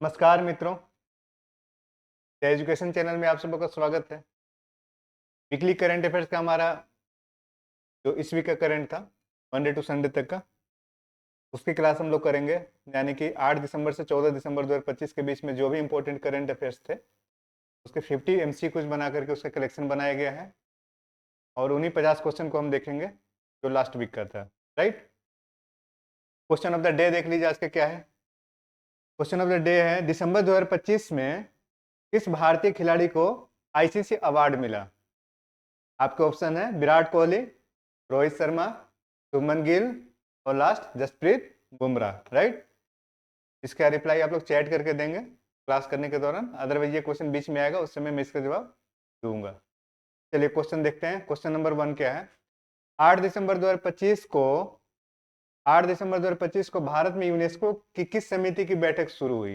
नमस्कार मित्रों, education channel में आप सबका स्वागत है। वीकली करंट अफेयर्स का हमारा जो इस वीक का करंट था मंडे टू संडे तक का, उसकी क्लास हम लोग करेंगे। यानी कि 8 दिसंबर से 14 दिसंबर 2025 के बीच में जो भी इंपॉर्टेंट करंट अफेयर्स थे उसके 50 MCQs बना करके उसका कलेक्शन बनाया गया है और उन्हीं 50 क्वेश्चन को हम देखेंगे जो लास्ट वीक का था। Right, question of the day देख लीजिए आज का क्या है। क्वेश्चन ऑफ द डे है, दिसंबर 2025 में किस भारतीय खिलाड़ी को ICC अवार्ड मिला? आपके ऑप्शन है विराट कोहली, रोहित शर्मा, शुभमन गिल और लास्ट जसप्रीत बुमराह। राइट, इसका रिप्लाई आप लोग चैट करके देंगे क्लास करने के दौरान, अदरवाइज ये क्वेश्चन बीच में आएगा उस समय मैं इसका जवाब दूंगा। चलिए क्वेश्चन देखते हैं। क्वेश्चन नंबर 1 क्या है? 8 दिसंबर 2025 को 8 दिसंबर 2025 को भारत में यूनेस्को की किस समिति की बैठक शुरू हुई?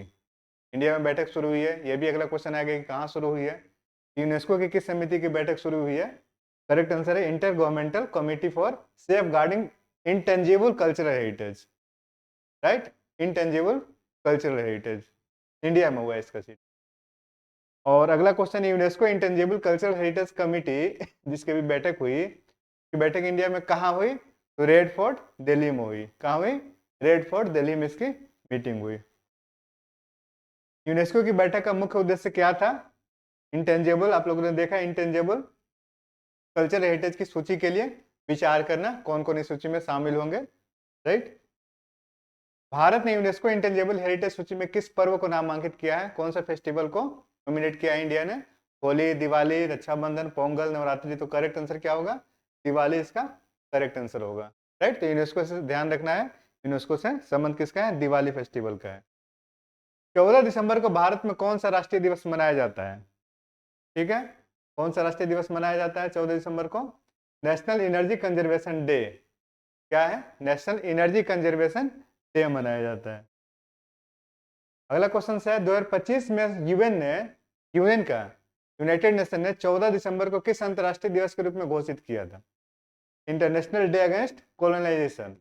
इंडिया में बैठक शुरू हुई है, ये भी अगला क्वेश्चन आएगा कि कहाँ शुरू हुई है। यूनेस्को की किस समिति की बैठक शुरू हुई है? करेक्ट आंसर है intergovernmental committee for safeguarding intangible cultural heritage. Right, intangible cultural heritage India में हुआ है इसका सीट। और अगला question, UNESCO intangible cultural heritage committee जिसकी भी बैठक हुई, कि बैठक इंडिया में कहाँ हुई? तो रेड फोर्ट दिल्ली में हुई। कहाँ हुई? रेड फोर्ट दिल्ली में इसकी मीटिंग हुई। यूनेस्को की बैठक का मुख्य उद्देश्य क्या था? इंटेंजिबल, आप लोगों ने देखा, इंटेंजिबल कल्चरल हेरिटेज की सूची के लिए विचार करना कौन कौन इस सूची में शामिल होंगे। राइट, भारत ने यूनेस्को इंटेंजिबल हेरिटेज सूची में किस पर्व को नामांकित किया है? कौन सा फेस्टिवल को नॉमिनेट किया है इंडिया ने? होली, दिवाली, रक्षाबंधन, पोंगल, नवरात्रि। तो करेक्ट आंसर क्या होगा? दिवाली इसका करेक्ट आंसर होगा। राइट, तो यूनेस्को से ध्यान रखना है, यूनेस्को से संबंध किसका है? दिवाली फेस्टिवल का है। 14 दिसंबर को भारत में कौन सा राष्ट्रीय दिवस मनाया जाता है? ठीक है, कौन सा राष्ट्रीय दिवस मनाया जाता है 14 दिसंबर को? National energy conservation day. क्या है? नेशनल एनर्जी कंजर्वेशन डे मनाया जाता है। अगला क्वेश्चन है, 2025 में यूएन का यूनाइटेड नेशन ने 14 दिसंबर को किस अंतर्राष्ट्रीय दिवस के रूप में घोषित किया था? इंटरनेशनल डे अगेंस्ट कोलोनाइजेशन,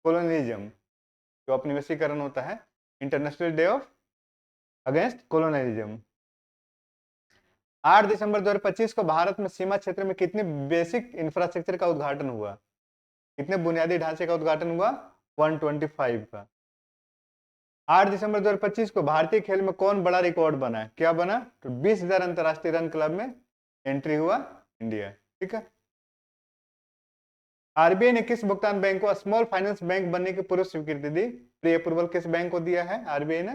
कोलोनिज्म, जो औपनिवेशीकरण होता है, इंटरनेशनल डे ऑफ अगेंस्ट कोलोनाइज्म। 8 दिसंबर 2025 को भारत में सीमा क्षेत्र में कितने बेसिक इंफ्रास्ट्रक्चर का उद्घाटन हुआ? कितने बुनियादी ढांचे का उद्घाटन हुआ? 125 का। 8 दिसंबर 2025 को भारतीय खेल में कौन बड़ा रिकॉर्ड बना है? क्या बना? तो 20,000 अंतरराष्ट्रीय रन क्लब में एंट्री हुआ इंडिया। ठीक है, आरबीआई ने किस भुगतान बैंक को स्मॉल फाइनेंस बैंक बनने की पूर्व स्वीकृति दी? प्री अप्रूवल किस बैंक को दिया है आरबीआई ने?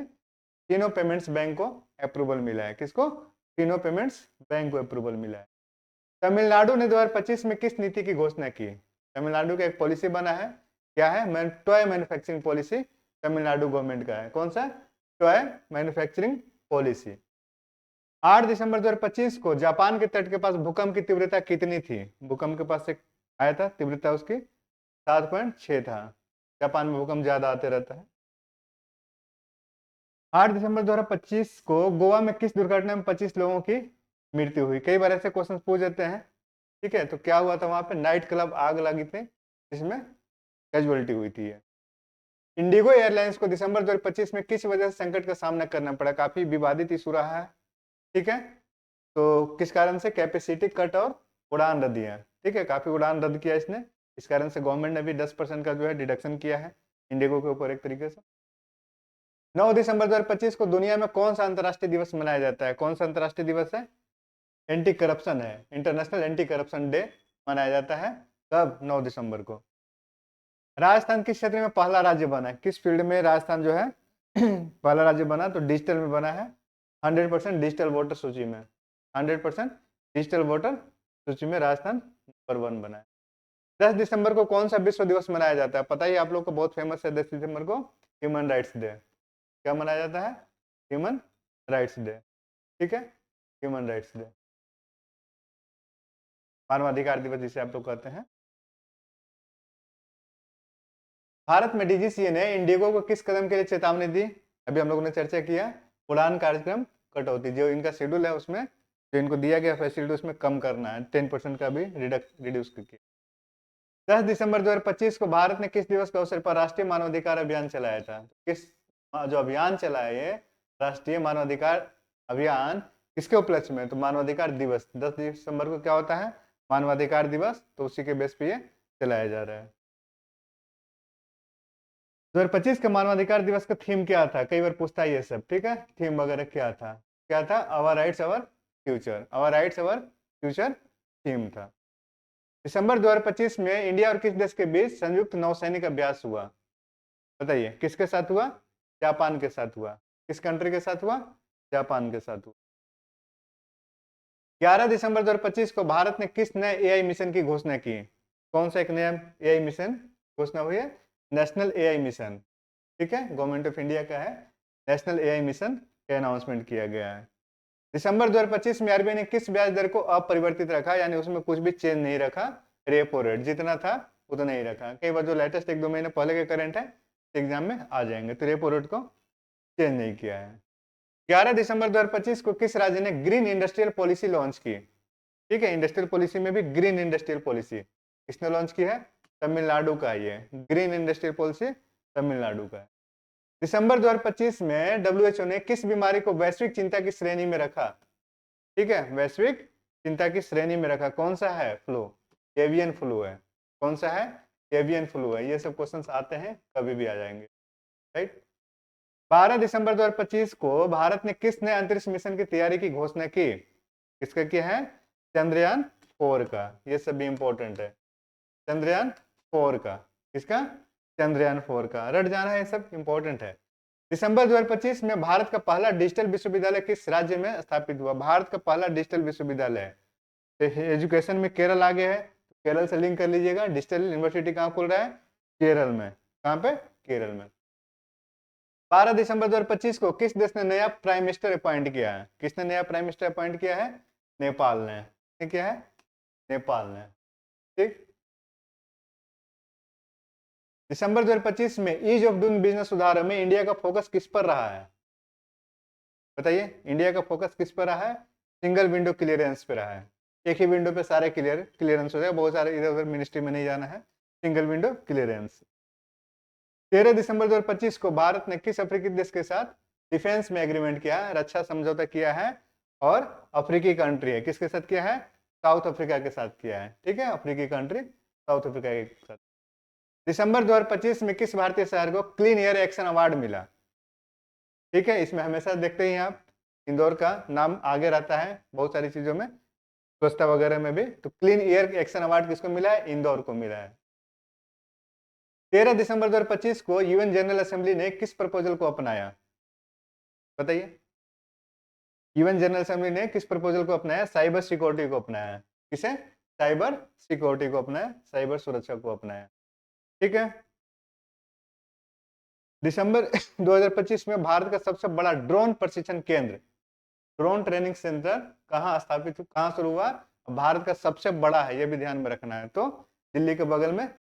तीनों पेमेंट्स बैंक को अप्रूवल मिला है। किसको? तीनों पेमेंट्स बैंक को अप्रूवल मिला है। तमिलनाडु ने 2025 में किस नीति की घोषणा की? तमिलनाडु का एक पॉलिसी बना है, क्या है? Toy manufacturing policy Tamil Nadu government का है। कौन सा? Toy manufacturing policy. 8 दिसंबर 2025 को जापान के तट के पास भूकंप की तीव्रता कितनी थी? भूकंप के पास एक आया था, तीव्रता उसकी 7.6 था। जापान में भूकंप ज्यादा आते रहता है। 8 दिसंबर 2025 को गोवा में किस दुर्घटना में 25 लोगों की मृत्यु हुई? कई बार ऐसे क्वेश्चन पूछ देते हैं। ठीक है, तो क्या हुआ था वहां पे? नाइट क्लब आग लगी थी जिसमें कैजुअलिटी हुई थी। इंडिगो एयरलाइंस को दिसंबर 2025 में किस वजह से संकट का सामना करना पड़ा? काफी विवादित इशू रहा है। ठीक है, तो किस कारण से? कैपेसिटी कट और उड़ान रद्दियां। ठीक है, काफी उड़ान रद्द किया इसने, इस कारण से गवर्नमेंट ने भी 10% का जो है डिडक्शन किया है इंडिगो के ऊपर एक तरीके से। 9 दिसंबर 2025 को दुनिया में कौन सा अंतर्राष्ट्रीय दिवस मनाया जाता है? कौन सा अंतर्राष्ट्रीय दिवस है? एंटी करप्शन है, इंटरनेशनल एंटी करप्शन डे मनाया जाता है। कब? 9 दिसंबर को। राजस्थान किस क्षेत्र में पहला राज्य बना है? किस फील्ड में राजस्थान जो है पहला राज्य बना? तो डिजिटल में बना है। 100% डिजिटल वोटर सूची में, 100% डिजिटल वोटर सूची में राजस्थान नंबर 1 बना है। 10 दिसंबर को कौन सा विश्व दिवस मनाया जाता है? पता ही आप लोग को, बहुत फेमस है 10 दिसंबर को ह्यूमन राइट्स डे। क्या मनाया जाता है? Human rights day. ठीक है, ह्यूमन राइट्स डे, मानवाधिकार दिवस जिसे आप लोग कहते हैं। भारत में डीजीसीए ने इंडिगो को किस कदम के लिए चेतावनी दी? अभी हम लोगों ने चर्चा किया, उड़ान कार्यक्रम कटौती, जो इनका शेड्यूल है उसमें जो इनको दिया गया फैसिलिटी उसमें कम करना है, 10% का भी रिड्यूस किया। 10 दिसंबर 2025 को भारत ने किस दिवस के अवसर पर राष्ट्रीय मानवाधिकार अभियान चलाया था? किस जो अभियान चला है ये राष्ट्रीय मानवाधिकार अभियान किसके उपलक्ष्य में? तो मानवाधिकार दिवस 10 दिसंबर को क्या होता है? मानवाधिकार दिवस, तो उसी के बेस पे ये चलाया जा रहा है। 2025 का मानवाधिकार दिवस का थीम क्या था? कई बार पूछता है ये सब, ठीक है। थीम वगैरह क्या था? क्या था? Our rights our future, our rights our future theme था। दिसंबर 2025 में इंडिया और किस देश के बीच संयुक्त नौसैनिक अभ्यास हुआ? बताइए किसके साथ हुआ? जापान के साथ हुआ। किस कंट्री के साथ हुआ? जापान के साथ हुआ। 11 दिसंबर 2025 को भारत ने किस नए एआई मिशन की घोषणा की? कौन सा एक नया एआई मिशन घोषणा हुई है? नेशनल एआई मिशन, ठीक है, गवर्नमेंट ऑफ इंडिया का है। नेशनल एआई मिशन का अनाउंसमेंट किया गया है। दिसंबर 2025 में आरबीआई ने किस ब्याज दर को अपरिवर्तित रखा, यानी उसमें कुछ भी चेंज नहीं रखा? रेपो रेट जितना था उतना ही रखा। कई बार जो लेटेस्ट 1-2 महीने पहले के करंट है एग्जाम में आ जाएंगे, तो रेपो रेट को चेंज नहीं किया है। 11 दिसंबर 2025 को किस राज्य ने ग्रीन इंडस्ट्रियल पॉलिसी लॉन्च की? ठीक है, इंडस्ट्रियल पॉलिसी में भी ग्रीन इंडस्ट्रियल पॉलिसी किसने लॉन्च की है? तमिलनाडु का ये ग्रीन इंडस्ट्रियल पॉलिसी तमिलनाडु का है। दिसंबर 2025 में डब्ल्यूएचओ ने किस बीमारी को वैश्विक चिंता की श्रेणी में रखा? ठीक है, वैश्विक चिंता की श्रेणी में रखा। कौन सा है? फ्लू, एवियन फ्लू है। कौन सा है? एवियन फ्लू है। ये सब क्वेश्चंस आते हैं, कभी भी आ जाएंगे, राइट। 12 दिसंबर 2025 को भारत ने किस नए अंतरिक्ष मिशन की तैयारी की घोषणा की? किसका किया है? चंद्रयान 4 का। ये सब भी इंपॉर्टेंट है। चंद्रयान 4 का। किसका? चंद्रयान 4 का। रट जाना है, ये सब इंपॉर्टेंट है। दिसंबर 2025 में भारत का पहला डिजिटल विश्वविद्यालय किस राज्य में स्थापित हुआ? भारत का पहला डिजिटल विश्वविद्यालय, तो एजुकेशन में केरल आगे है, केरल से लिंक कर लीजिएगा। डिजिटल यूनिवर्सिटी कहाँ खुल रहा है? केरल में। कहाँ पे? केरल में। 12 दिसंबर 2025 को किस देश ने नया प्राइम मिनिस्टर अपॉइंट किया है? किसने नया प्राइम मिनिस्टर अपॉइंट किया है? नेपाल ने। क्या है? नेपाल ने, ठीक। दिसंबर 2025 में ईज ऑफ डूइंग बिजनेस सुधार में इंडिया का फोकस किस पर रहा है? बताइए, इंडिया का फोकस किस पर रहा है? सिंगल विंडो क्लियरेंस पे रहा है। एक ही विंडो पे सारे क्लियरेंस हो जाए, बहुत सारे इधर उधर मिनिस्ट्री में नहीं जाना है। Single window clearance. 13 दिसंबर 2025 को भारत ने किस अफ्रीकी देश के साथ डिफेंस में एग्रीमेंट किया है, रक्षा समझौता किया है? और अफ्रीकी कंट्री है, किसके साथ किया है? साउथ अफ्रीका के साथ किया है, ठीक है, अफ्रीकी कंट्री साउथ अफ्रीका के साथ। दिसंबर 2025 में किस भारतीय शहर को क्लीन एयर एक्शन अवार्ड मिला? ठीक है, इसमें हमेशा देखते ही आप इंदौर का नाम आगे रहता है बहुत सारी चीजों में, स्वच्छता वगैरह में भी। तो क्लीन एयर एक्शन अवार्ड किसको मिला है? इंदौर को मिला है। 13 दिसंबर 2025 को यूएन जनरल असेंबली ने किस प्रपोजल को अपनाया? बताइए, यूएन जनरल असेंबली ने किस प्रपोजल को अपनाया? साइबर सिक्योरिटी को अपनाया। किसे? साइबर सिक्योरिटी को अपनाया, साइबर सुरक्षा को अपनाया, ठीक है। दिसंबर 2025 में भारत का सबसे बड़ा ड्रोन प्रशिक्षण केंद्र, ड्रोन ट्रेनिंग सेंटर कहाँ स्थापित, कहाँ शुरू हुआ? भारत का सबसे बड़ा है, ये भी ध्यान में रखना है। तो दिल्ली के बगल में